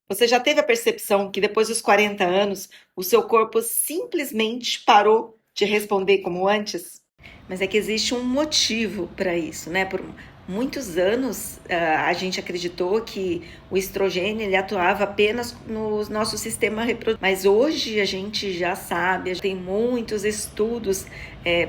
Você já teve a percepção que depois dos 40 anos, o seu corpo simplesmente parou de responder como antes? Mas é que existe um motivo para isso, né? Por muitos anos, a gente acreditou que o estrogênio ele atuava apenas no nosso sistema reprodutivo. Mas hoje a gente já sabe, tem muitos estudos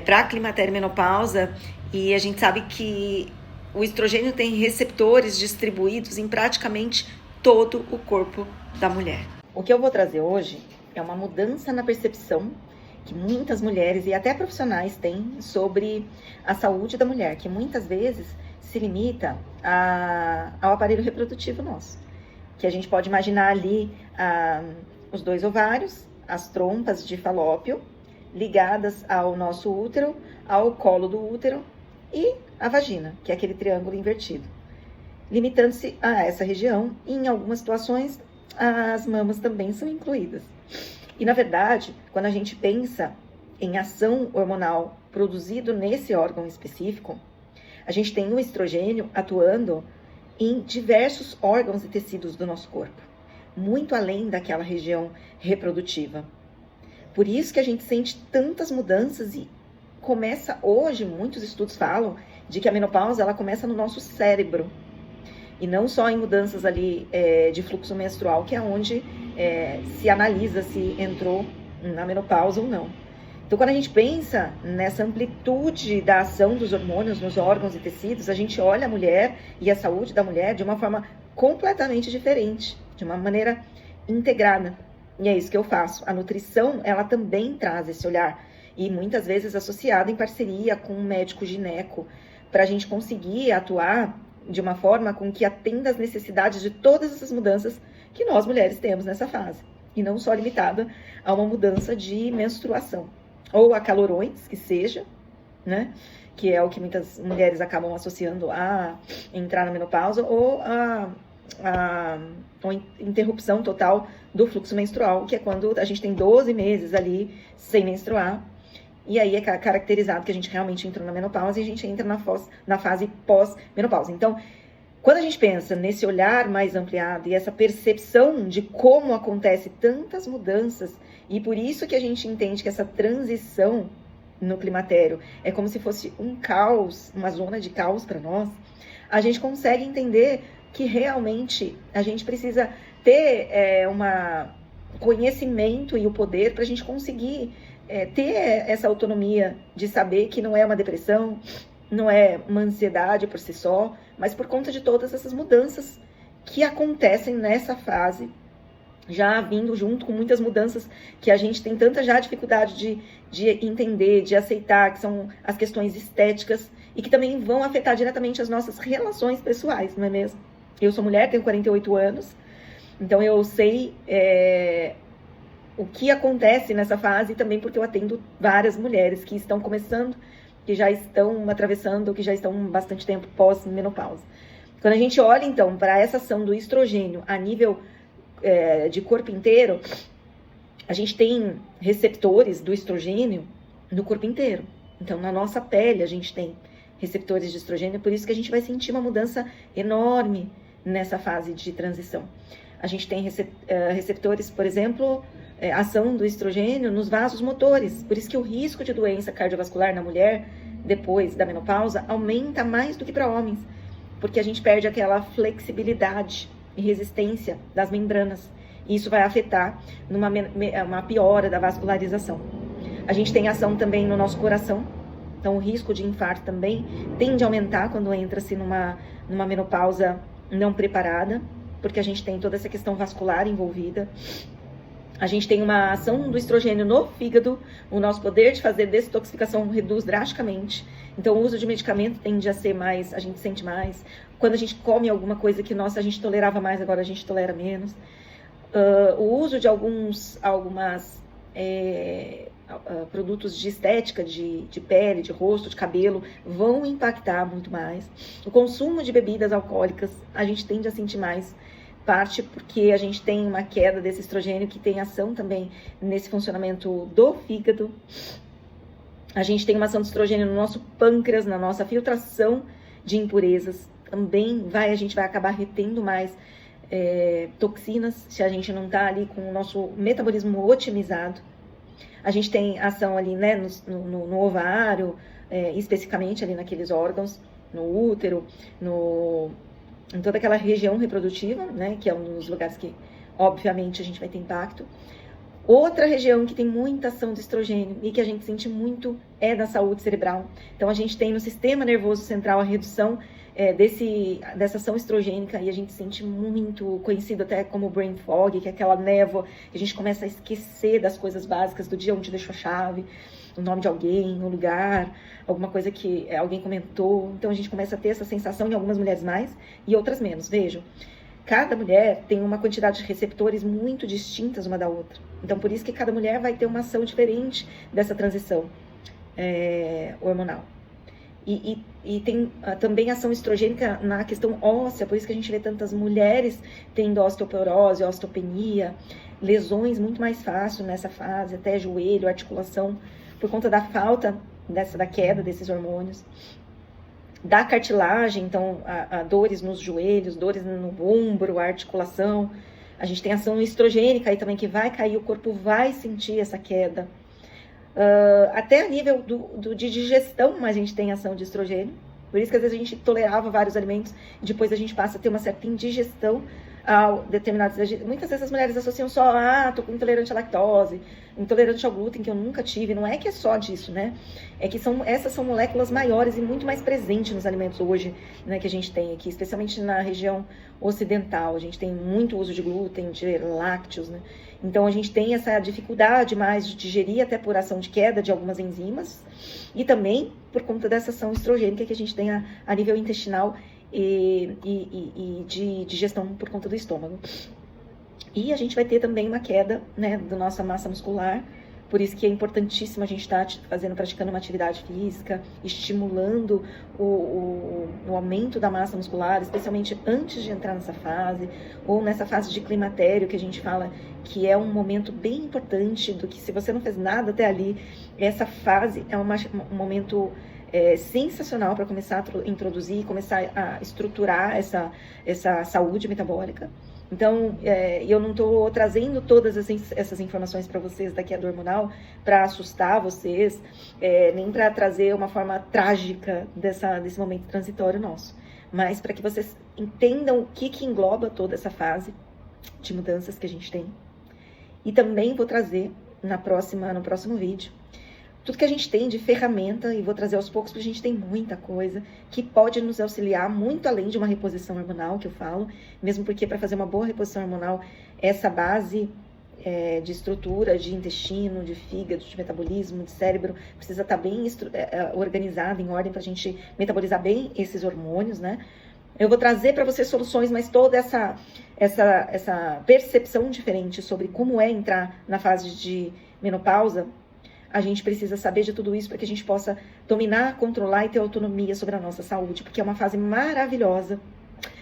para climatério e menopausa, e a gente sabe que o estrogênio tem receptores distribuídos em praticamente todo o corpo da mulher. O que eu vou trazer hoje é uma mudança na percepção que muitas mulheres e até profissionais têm sobre a saúde da mulher, que muitas vezes se limita ao aparelho reprodutivo nosso. Que a gente pode imaginar ali os dois ovários, as trompas de falópio, ligadas ao nosso útero, ao colo do útero e a vagina, que é aquele triângulo invertido, limitando-se a essa região, e em algumas situações as mamas também são incluídas. E na verdade, quando a gente pensa em ação hormonal produzido nesse órgão específico, a gente tem o estrogênio atuando em diversos órgãos e tecidos do nosso corpo, muito além daquela região reprodutiva. Por isso que a gente sente tantas mudanças e começa hoje, muitos estudos falam de que a menopausa ela começa no nosso cérebro. E não só em mudanças ali de fluxo menstrual, que é onde se analisa se entrou na menopausa ou não. Então, quando a gente pensa nessa amplitude da ação dos hormônios nos órgãos e tecidos, a gente olha a mulher e a saúde da mulher de uma forma completamente diferente, de uma maneira integrada. E é isso que eu faço. A nutrição, ela também traz esse olhar, e muitas vezes associada em parceria com um médico gineco, para a gente conseguir atuar de uma forma com que atenda às necessidades de todas essas mudanças que nós mulheres temos nessa fase. E não só limitada a uma mudança de menstruação. Ou a calorões, que seja, né? Que é o que muitas mulheres acabam associando a entrar na menopausa, ou a interrupção total do fluxo menstrual, que é quando a gente tem 12 meses ali sem menstruar. E aí é caracterizado que a gente realmente entrou na menopausa e a gente entra na fase pós-menopausa. Então, quando a gente pensa nesse olhar mais ampliado e essa percepção de como acontece tantas mudanças, e por isso que a gente entende que essa transição no climatério é como se fosse um caos, uma zona de caos para nós, a gente consegue entender que realmente a gente precisa ter conhecimento e o poder para a gente conseguir ter essa autonomia de saber que não é uma depressão, não é uma ansiedade por si só, mas por conta de todas essas mudanças que acontecem nessa fase, já vindo junto com muitas mudanças que a gente tem tanta já dificuldade de entender, de aceitar, que são as questões estéticas e que também vão afetar diretamente as nossas relações pessoais, não é mesmo? Eu sou mulher, tenho 48 anos, então eu sei o que acontece nessa fase, também porque eu atendo várias mulheres que estão começando, que já estão atravessando, que já estão bastante tempo pós-menopausa. Quando a gente olha, então, para essa ação do estrogênio a nível de corpo inteiro, a gente tem receptores do estrogênio no corpo inteiro. Então, na nossa pele, a gente tem receptores de estrogênio, por isso que a gente vai sentir uma mudança enorme nessa fase de transição. A gente tem receptores, por exemplo, ação do estrogênio nos vasos motores. Por isso que o risco de doença cardiovascular na mulher, depois da menopausa, aumenta mais do que para homens. Porque a gente perde aquela flexibilidade e resistência das membranas. E isso vai afetar uma piora da vascularização. A gente tem ação também no nosso coração. Então, o risco de infarto também tende a aumentar quando entra-se numa menopausa não preparada, porque a gente tem toda essa questão vascular envolvida. A gente tem uma ação do estrogênio no fígado, o nosso poder de fazer detoxificação reduz drasticamente. Então, o uso de medicamento tende a ser mais, a gente sente mais. Quando a gente come alguma coisa que, nossa, a gente tolerava mais, agora a gente tolera menos. O uso de alguns produtos de estética, de pele, de rosto, de cabelo, vão impactar muito mais. O consumo de bebidas alcoólicas, a gente tende a sentir mais, parte porque a gente tem uma queda desse estrogênio que tem ação também nesse funcionamento do fígado. A gente tem uma ação de estrogênio no nosso pâncreas, na nossa filtração de impurezas. Também a gente vai acabar retendo mais toxinas, se a gente não está ali com o nosso metabolismo otimizado. A gente tem ação ali, né, no ovário, especificamente ali naqueles órgãos, no útero, em toda aquela região reprodutiva, né, que é um dos lugares que, obviamente, a gente vai ter impacto. Outra região que tem muita ação de estrogênio e que a gente sente muito é da saúde cerebral. Então, a gente tem no sistema nervoso central a redução dessa ação estrogênica, e a gente sente muito, conhecido até como brain fog, que é aquela névoa que a gente começa a esquecer das coisas básicas do dia, onde deixou a chave, o nome de alguém, o lugar, alguma coisa que alguém comentou. Então a gente começa a ter essa sensação, em algumas mulheres mais e outras menos. Vejam, cada mulher tem uma quantidade de receptores muito distintas uma da outra. Então por isso que cada mulher vai ter uma ação diferente dessa transição hormonal. E tem também ação estrogênica na questão óssea, por isso que a gente vê tantas mulheres tendo osteoporose, osteopenia, lesões muito mais fácil nessa fase, até joelho, articulação, por conta da falta da queda desses hormônios. Da cartilagem, então, a dores nos joelhos, dores no ombro, a articulação. A gente tem ação estrogênica aí também, que vai cair, o corpo vai sentir essa queda. Até a nível de digestão, a gente tem ação de estrogênio. Por isso que às vezes a gente tolerava vários alimentos e depois a gente passa a ter uma certa indigestão a determinados... Muitas vezes as mulheres associam só, tô com intolerante à lactose, intolerante ao glúten, que eu nunca tive. Não é que é só disso, né? É que essas são moléculas maiores e muito mais presentes nos alimentos hoje, né, que a gente tem aqui, especialmente na região ocidental. A gente tem muito uso de glúten, de lácteos, né? Então a gente tem essa dificuldade mais de digerir, até por ação de queda de algumas enzimas, e também por conta dessa ação estrogênica que a gente tem a nível intestinal e de digestão por conta do estômago. E a gente vai ter também uma queda, né, da nossa massa muscular. Por isso que é importantíssimo a gente estar praticando uma atividade física, estimulando o aumento da massa muscular, especialmente antes de entrar nessa fase, ou nessa fase de climatério, que a gente fala que é um momento bem importante, do que se você não fez nada até ali, essa fase é um momento sensacional para começar a introduzir, começar a estruturar essa saúde metabólica. Então, eu não estou trazendo todas essas informações para vocês da queda hormonal para assustar vocês, nem para trazer uma forma trágica desse momento transitório nosso, mas para que vocês entendam o que engloba toda essa fase de mudanças que a gente tem. E também vou trazer no próximo vídeo tudo que a gente tem de ferramenta, e vou trazer aos poucos, porque a gente tem muita coisa que pode nos auxiliar muito além de uma reposição hormonal, que eu falo, mesmo porque para fazer uma boa reposição hormonal, essa base de estrutura, de intestino, de fígado, de metabolismo, de cérebro, precisa estar bem organizada, em ordem, para a gente metabolizar bem esses hormônios, né? Eu vou trazer para vocês soluções, mas toda essa percepção diferente sobre como é entrar na fase de menopausa, a gente precisa saber de tudo isso para que a gente possa dominar, controlar e ter autonomia sobre a nossa saúde, porque é uma fase maravilhosa.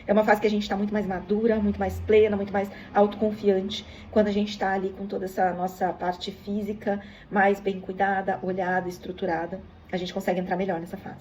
É uma fase que a gente está muito mais madura, muito mais plena, muito mais autoconfiante, quando a gente está ali com toda essa nossa parte física mais bem cuidada, olhada, estruturada. A gente consegue entrar melhor nessa fase.